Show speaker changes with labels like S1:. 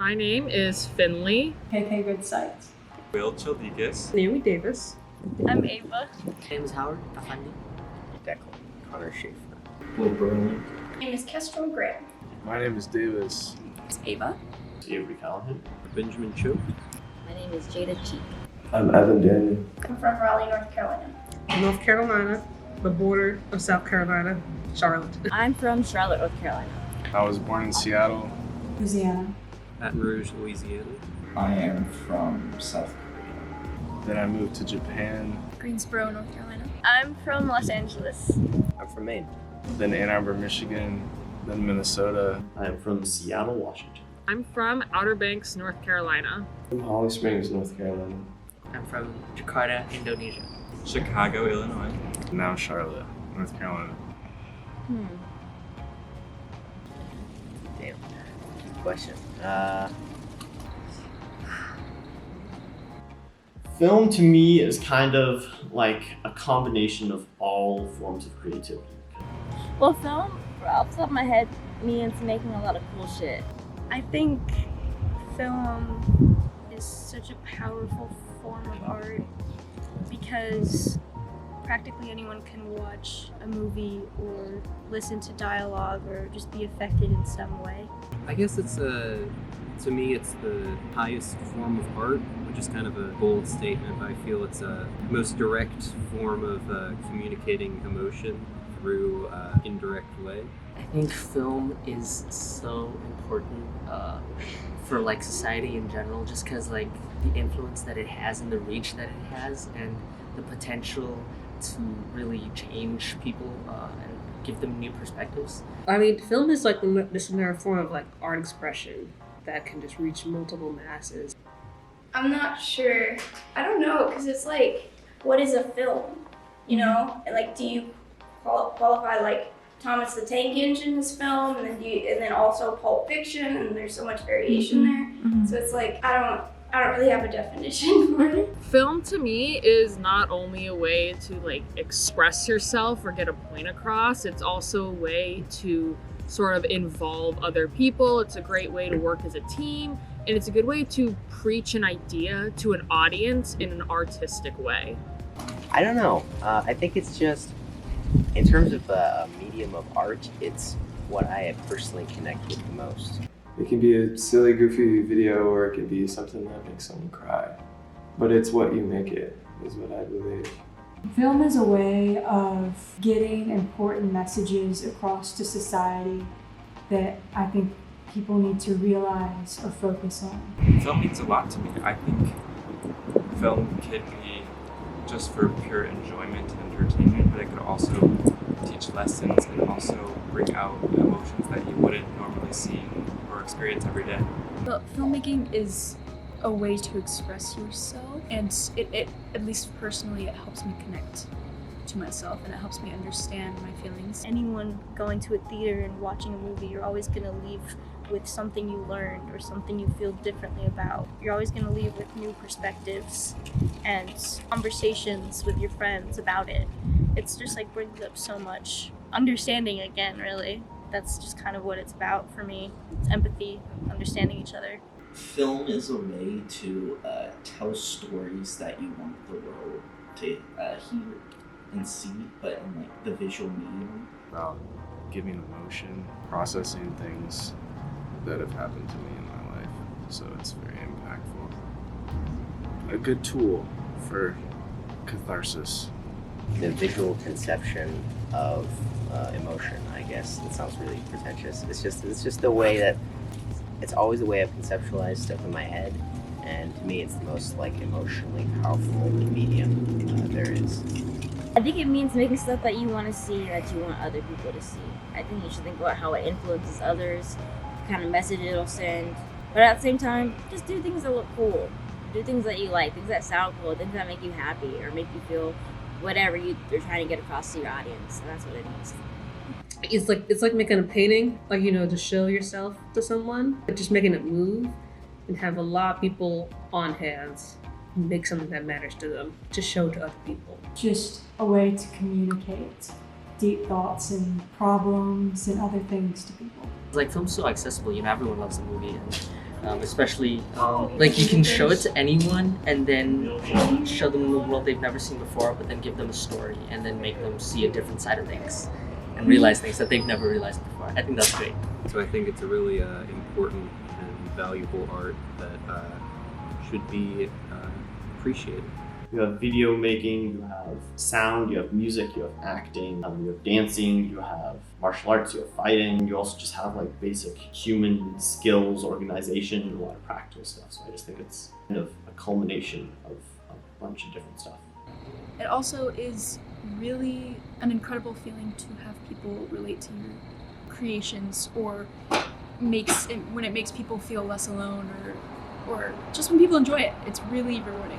S1: My name is Finley.
S2: KK Good Sights.
S3: Will Chaldikis.
S4: Naomi Davis.
S5: I'm Ava.
S6: My name is Howard Afandi.
S7: Declan Connor Schaefer.
S8: Will Burnley.
S5: My name is Kestrel Graham.
S9: My name is Davis.
S5: It's Ava.
S8: Avery Callahan.
S3: Benjamin Cho.
S10: My name is Jada Cheek.
S11: I'm Evan Daniel.
S5: I'm from Raleigh, North Carolina.
S4: North Carolina, the border of South Carolina, Charlotte.
S10: I'm from Charlotte, North Carolina.
S9: I was born in Seattle.
S2: Louisiana.
S3: Baton Rouge, Louisiana.
S11: I am from South Korea.
S9: Then I moved to Japan.
S5: Greensboro, North Carolina. I'm from Los Angeles.
S7: I'm from Maine.
S9: Then Ann Arbor, Michigan. Then Minnesota.
S8: I'm from Seattle, Washington.
S1: I'm from Outer Banks, North Carolina.
S11: From Holly Springs, North Carolina.
S6: I'm from Jakarta, Indonesia.
S3: Chicago, Illinois.
S9: Now Charlotte, North Carolina.
S7: Damn. Question.
S8: Film to me is kind of like a combination of all forms of creativity.
S10: Well, film, off the top of my head, means making a lot of cool shit.
S5: I think film is such a powerful form of art because practically anyone can watch a movie or listen to dialogue or just be affected in some way.
S3: I guess to me, it's the highest form of art, which is kind of a bold statement, but I feel it's a most direct form of communicating emotion through indirect way.
S6: I think film is so important for like society in general, just because like the influence that it has and the reach that it has and the potential to really change people and give them new perspectives.
S4: I mean, film is like this another form of like art expression that can just reach multiple masses.
S5: I'm not sure. I don't know, because it's like, what is a film? You know? And like, do you qualify like Thomas the Tank Engine as film, and then also Pulp Fiction, and there's so much variation there. So it's like I don't really have a definition for it.
S1: Film to me is not only a way to like express yourself or get a point across, it's also a way to sort of involve other people. It's a great way to work as a team, and it's a good way to preach an idea to an audience in an artistic way.
S7: I don't know. I think it's just, in terms of a medium of art, it's what I personally connect with the most.
S11: It can be a silly, goofy video, or it can be something that makes someone cry. But it's what you make it, is what I believe.
S2: Film is a way of getting important messages across to society that I think people need to realize or focus on.
S3: Film means a lot to me. I think film can be just for pure enjoyment and entertainment, but it could also teach lessons and also bring out emotions that you wouldn't normally see or experience every day.
S5: But filmmaking is a way to express yourself, and it at least personally, it helps me connect to myself and it helps me understand my feelings. Anyone going to a theater and watching a movie, you're always going to leave with something you learned or something you feel differently about. You're always going to leave with new perspectives and conversations with your friends about it. It's just like brings up so much understanding again, really. That's just kind of what it's about for me. It's empathy, understanding each other.
S8: Film is a way to tell stories that you want the world to hear and see, but in like the visual medium.
S9: About giving emotion, processing things that have happened to me in my life. So it's very impactful. A good tool for catharsis.
S7: The visual conception of emotion, I guess. It sounds really pretentious. It's just the way that it's always a way I've conceptualized stuff in my head, and to me, it's the most like emotionally powerful medium there is.
S10: I think it means making stuff that you want to see, that you want other people to see. I think you should think about how it influences others, the kind of message it'll send. But at the same time, just do things that look cool. Do things that you like, things that sound cool, things that make you happy or make you feel whatever you're trying to get across to your audience. And that's what it means.
S4: It's like making a painting, like, you know, to show yourself to someone, but just making it move and have a lot of people on hands make something that matters to them to show to other people.
S2: Just a way to communicate deep thoughts and problems and other things to people.
S6: Like film's so accessible, you know, everyone loves a movie, and especially like you can show it to anyone and then show them the world they've never seen before, but then give them a story and then make them see a different side of things and realize things that they've never realized before. I think that's great.
S12: So I think it's a really important and valuable art that should be appreciated.
S13: You have video making, you have sound, you have music, you have acting, you have dancing, you have martial arts, you have fighting. You also just have like basic human skills, organization, and a lot of practical stuff. So I just think it's kind of a culmination of a bunch of different stuff.
S5: It also is really an incredible feeling to have people relate to your creations, or when it makes people feel less alone, or just when people enjoy it. It's really rewarding.